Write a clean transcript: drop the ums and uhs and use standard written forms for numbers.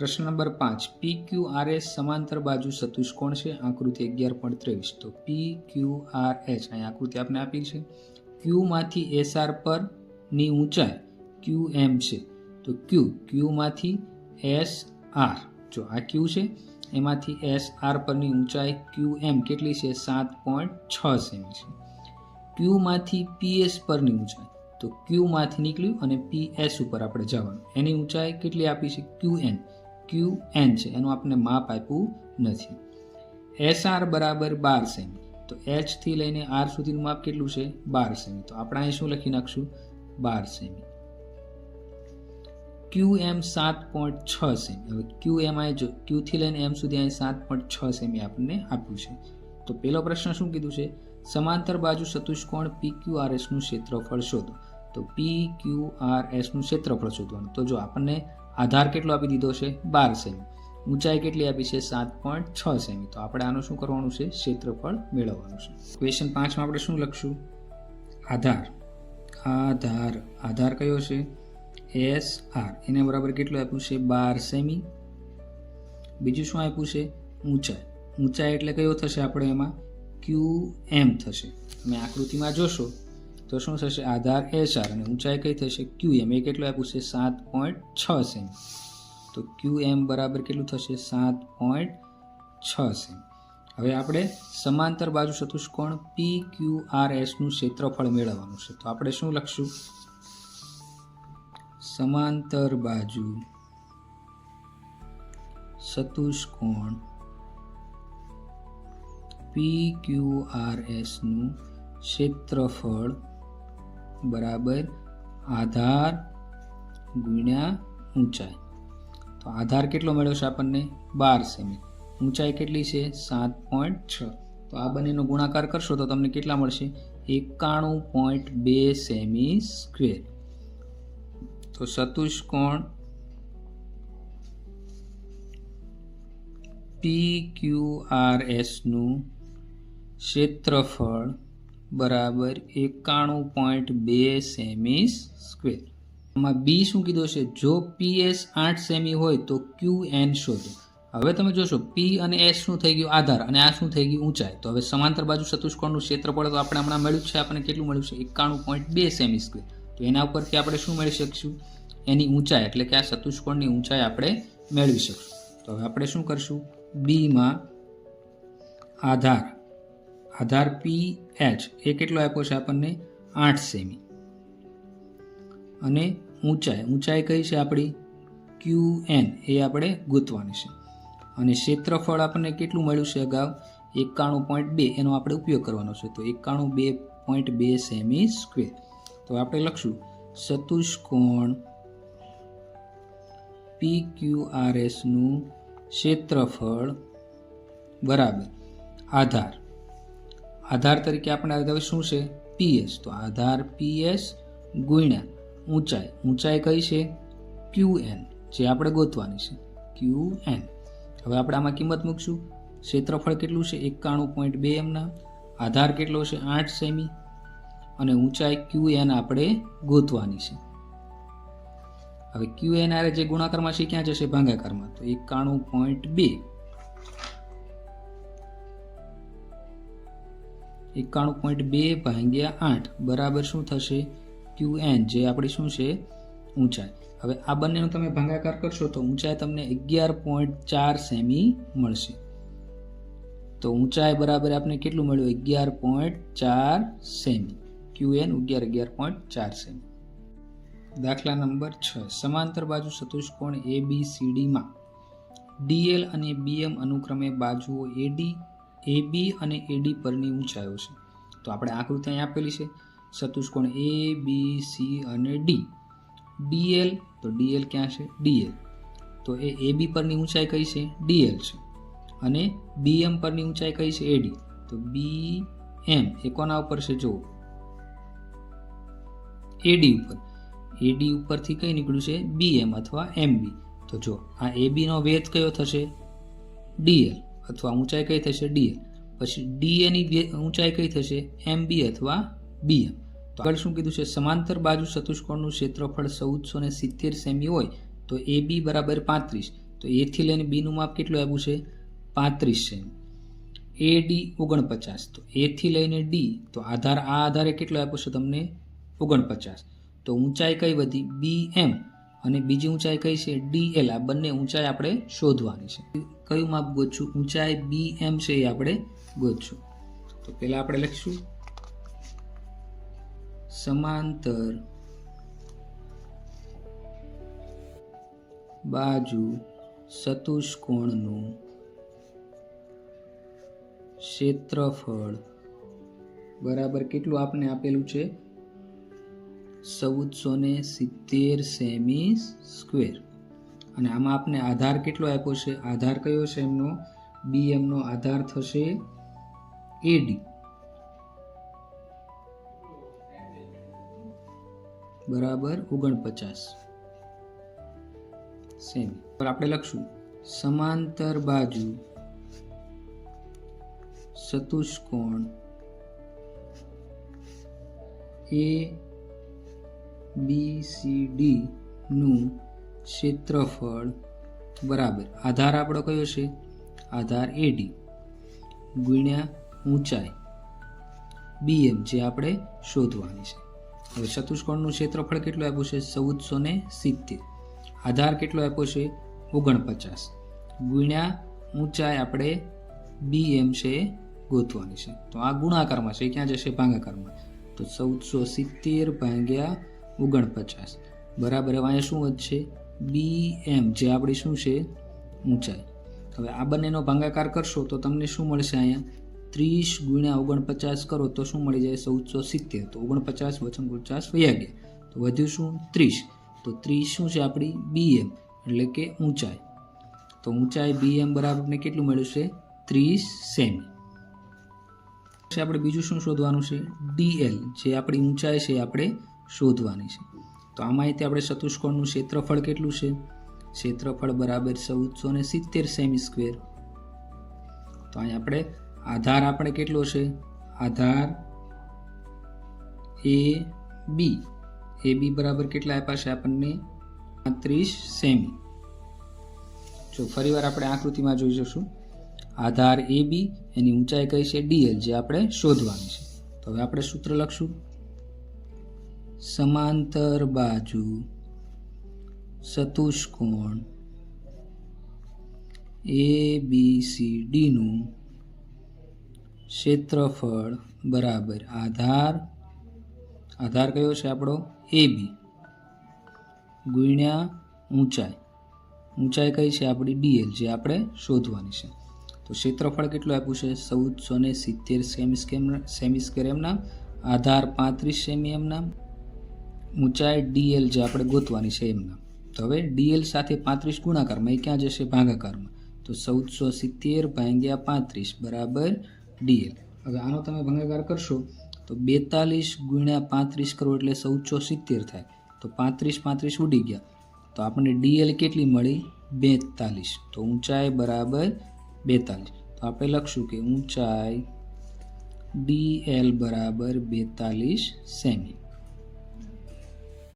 પ્રશ્ન number 5 PQRS સમાંતર બાજુ ચતુષ્કોણ છે આકૃતિ 11.23 તો PQRS અહીં આકૃતિ આપને આપી છે Q માંથી SR પર ની ઊંચાઈ QM છે તો Q માંથી SR જો આ Q છે એમાંથી SR પરની ઊંચાઈ QM કેટલી છે 7.6 સેમી છે Q માંથી PS પરની ઊંચાઈ તો Q માંથી નીકળ્યું અને PS ઉપર આપણે જવાનું એની ઊંચાઈ કેટલી આપી છે QN છે એનું આપણે માપ આપ્યું નથી SR બરાબર 12 સેમી તો H થી લઈને R સુધીનું માપ કેટલું છે 12 સેમી તો આપણે અહીં શું લખી નાખશું 12 સેમી QM 7.6 સેમી હવે QM અહીં જો Q થી લઈને M સુધી અહીં 7.6 સેમી આપણને આપ્યું છે તો પહેલો પ્રશ્ન શું કીધું છે સમાંતર બાજુ ચતુષ્કોણ PQRS નું ક્ષેત્રફળ શોધો તો PQRS નું ક્ષેત્રફળ શોધવાનું તો જો આપણને આધાર કેટલો આપી દીધો છે 12 સેમી ઊંચાઈ કેટલી આપી છે 7.6 સેમી તો આપણે આનું શું કરવાનું છે ક્ષેત્રફળ મેળવવાનું છે ક્વેશ્ચન 5 માં આપણે શું લખશું આધાર કયો છે SR એને બરાબર કેટલું આપ્યું છે 12 સેમી બીજું શું આપ્યું છે ઊંચાઈ એટલે કયો થશે આપણે એમાં QM થશે તમે આકૃતિમાં જોશો તો શું થશે આધાર SR અને ઊંચાઈ કઈ થશે QM એ કેટલું આપ્યું છે 7.6 સેમી તો QM બરાબર કેટલું થશે 7.6 સેમી હવે આપણે સમાંતર બાજુ ચતુષ્કોણ PQRS નું ક્ષેત્રફળ મેળવવાનું છે તો આપણે શું લખશું સમાંતર બાજુ ચતુષ્કોણ PQRS નું ક્ષેત્રફળ બરાબર આધાર ગુણ્યા ઊંચાઈ તો આધાર કેટલો મળ્યો છે આપણને 12 સેમી ઊંચાઈ કેટલી છે 7.6 તો આ બંનેનો ગુણાકાર કરશો તો તમને કેટલા મળશે 91.2 સેમી સ્ક્વેર તો ચતુષ્કોણ PQRS નું ક્ષેત્રફળ બરાબર 91.2 સેમી સ્ક્વેર આમાં બી શું કીધું છે જો PS 8 સેમી હોય તો QN શોધો હવે તમે જોશો P અને S શું થઈ ગયું આધાર અને આ શું થઈ ગયું ઊંચાઈ તો હવે સમાંતર બાજુ ચતુષ્કોણનું ક્ષેત્રફળ તો આપણે હમણાં મળ્યું છે આપણને કેટલું મળ્યું છે 91.2 સેમી સ્ક્વેર તો એના ઉપરથી આપણે શું મેળવી શકીશું એની ઊંચાઈ એટલે કે આ ચતુષ્કોણની ઊંચાઈ આપણે મેળવી શકશું તો હવે આપણે શું કરશું બી માં આધાર PH એ કેટલો આપ્યો છે આપણને 8 સેમી અને ઊંચાઈ કઈ છે આપણી QN એ આપણે ગોતવાની છે અને ક્ષેત્રફળ આપણને કેટલું મળ્યું છે અગાઉ 91.2 એનો આપણે ઉપયોગ કરવાનો છે તો 91.2 સેમી સ્ક્વેર તો આપણે લખશું ચતુષ્કોણ PQRS નું ક્ષેત્રફળ બરાબર આધાર તરીકે આપણે હવે શું છે PS તો આધાર PS ગુણ્યા ઊંચાઈ કઈ છે QN જે આપણે ગોતવાની છે QN હવે આપણે આમાં કિંમત મૂકશું ક્ષેત્રફળ કેટલું છે 91.2 એમના આધાર કેટલો છે 8 સેમી અને ઊંચાઈ QN આપણે ગોતવાની છે હવે QN આરે જે ગુણાકારમાં છે ક્યાં જશે ભાગાકારમાં તો 91.2 ભાગ્યા 8 બરાબર શું થશે QN જે આપણી શું છે ઊંચાઈ હવે આ બંનેનો તમે ભાગાકાર કરશો તો ઊંચાઈ તમને 11.4 સેમી મળશે તો ઊંચાઈ બરાબર આપણે કેટલું મળ્યું 11.4 સેમી QN 11.4 સેમી દાખલા નંબર 6 સમાંતર બાજુ ચતુષ્કોણ ABCD માં DL અને BM અનુક્રમે બાજુઓ AB અને AD પરની ઊંચાઈઓ છે તો આપણે આકૃતિ અહીં આપેલી છે ચતુષ્કોણ ABC અને D DL તો DL ક્યાં છે DL તો એ AB પરની ઊંચાઈ કઈ છે DL છે અને BM પરની ઊંચાઈ કઈ છે AD તો BM એ કોના ઉપર છે જો AD ઉપરથી કઈ નીકળ્યું છે BM અથવા MB તો જો આ AB નો વેધ કયો થશે DL અથવા ઊંચાઈ કઈ થશે DL પછી DA ની ઊંચાઈ કઈ થશે MB અથવા BM તો આગળ શું કીધું છે સમાંતર બાજુ ચતુષ્કોણનું ક્ષેત્રફળ 1470 સેમી હોય તો AB બરાબર 35 તો એથી લઈને બીનું માપ કેટલું આપ્યું છે 35 સેમી. AD 49, તો એથી લઈને ડી, તો આધાર આ આધારે કેટલો આપ્યો છે તમને 49. તો ઊંચાઈ કઈ વધી BM અને બીજી ઊંચાઈ કઈ છે DL. આ બંને ઊંચાઈ આપણે શોધવાની છે. કયું માપ ગોતશું? ઊંચાઈ BM છે એ આપણે ગોતશું. તો પહેલા આપણે લખીશું સમાંતર બાજુ ચતુષ્કોણનું ક્ષેત્રફળ બરાબર કેટલું આપને આપેલું છે 1470 સેમી સ્ક્વેર. અને આમાં આપને આધાર કેટલો આપ્યો છે? આધાર કયો છે એમનો? BM નો આધાર થશે AD બરાબર 49 સેમી. પર આપણે લખશું સમાંતર બાજુ ચતુષ્કોણ ABCD નું ક્ષેત્રફળ બરાબર આધાર આપણો કયો છે? આધાર AD ગુણ્યા ઊંચાઈ BM જે આપણે શોધવાની છે. હવે ચતુષ્કોણનું ક્ષેત્રફળ કેટલું આપ્યું છે 1470. આધાર કેટલો આપ્યો છે 49 ગુણ્યા ઊંચાઈ આપણે BM છે ગોતવાની છે. તો આ ગુણાકારમાં છે, ક્યાં જશે? ભાગાકારમાં. તો 1470 ભાગ્યા 49 બરાબર. હવે અહીંયા શું વધશે? BM જે આપણી શું છે ઊંચાઈ. હવે આ બંનેનો ભાગાકાર કરશો તો તમને શું મળશે? અહીંયા 30 ગુણ્યા 49 કરો તો શું મળી જાય? 1470. તો 49 વચન 50 વયા ગયા, તો વધ્યું શું? 30. તો 30 શું છે આપણી BM એટલે કે ઊંચાઈ. તો ઊંચાઈ BM બરાબર આપણને કેટલું મળ્યું છે? 30 સેમી. આપણે બીજું શું શોધવાનું છે? DL જે આપણી ઊંચાઈ છે આપણે શોધવાની છે. તો આમાં આપણે ચતુષ્કોણનું ક્ષેત્રફળ કેટલું છે? ક્ષેત્રફળ બરાબર 1470 સેમી સ્ક્વેર. તો અહીં આપણે આધાર આપણે કેટલો છે? આધાર AB બરાબર કેટલા આપ્યા છે આપણને? 35 સેમી. જો ફરીવાર આપણે આકૃતિમાં જોઈ જશું. આધાર AB એની ઊંચાઈ કઈ છે? DL જે આપણે શોધવાની છે. તો હવે આપણે સૂત્ર લખશું સમાંતર બાજુ ચતુષ્કોણ ABCD નું ક્ષેત્રફળ બરાબર આધાર કયો છે આપણો? AB ગુણ્યા ઊંચાઈ કઈ છે આપણી? DL જે આપણે શોધવાની છે. તો ક્ષેત્રફળ કેટલું આપ્યું છે? 1470 સેમી સ્ક્વેર એમના, આધાર 35 સેમી એમના, ઊંચાઈ DL જે આપણે ગોતવાની છે એમના. તો હવે DL સાથે 35 ગુણાકારમાં એ ક્યાં જશે? ભાગાકારમાં. તો 1470 ભાગ્યા 35 બરાબર DL. હવે આનો તમે ભાગાકાર કરશો તો 42 ગુણ્યા 35 કરો એટલે 1470 થાય. તો 35 ઉડી ગયા, તો આપણને DL કેટલી મળી? 42. તો ઊંચાઈ બરાબર 42. તો આપણે લખશું કે ઊંચાઈ DL બરાબર 42 સેમી.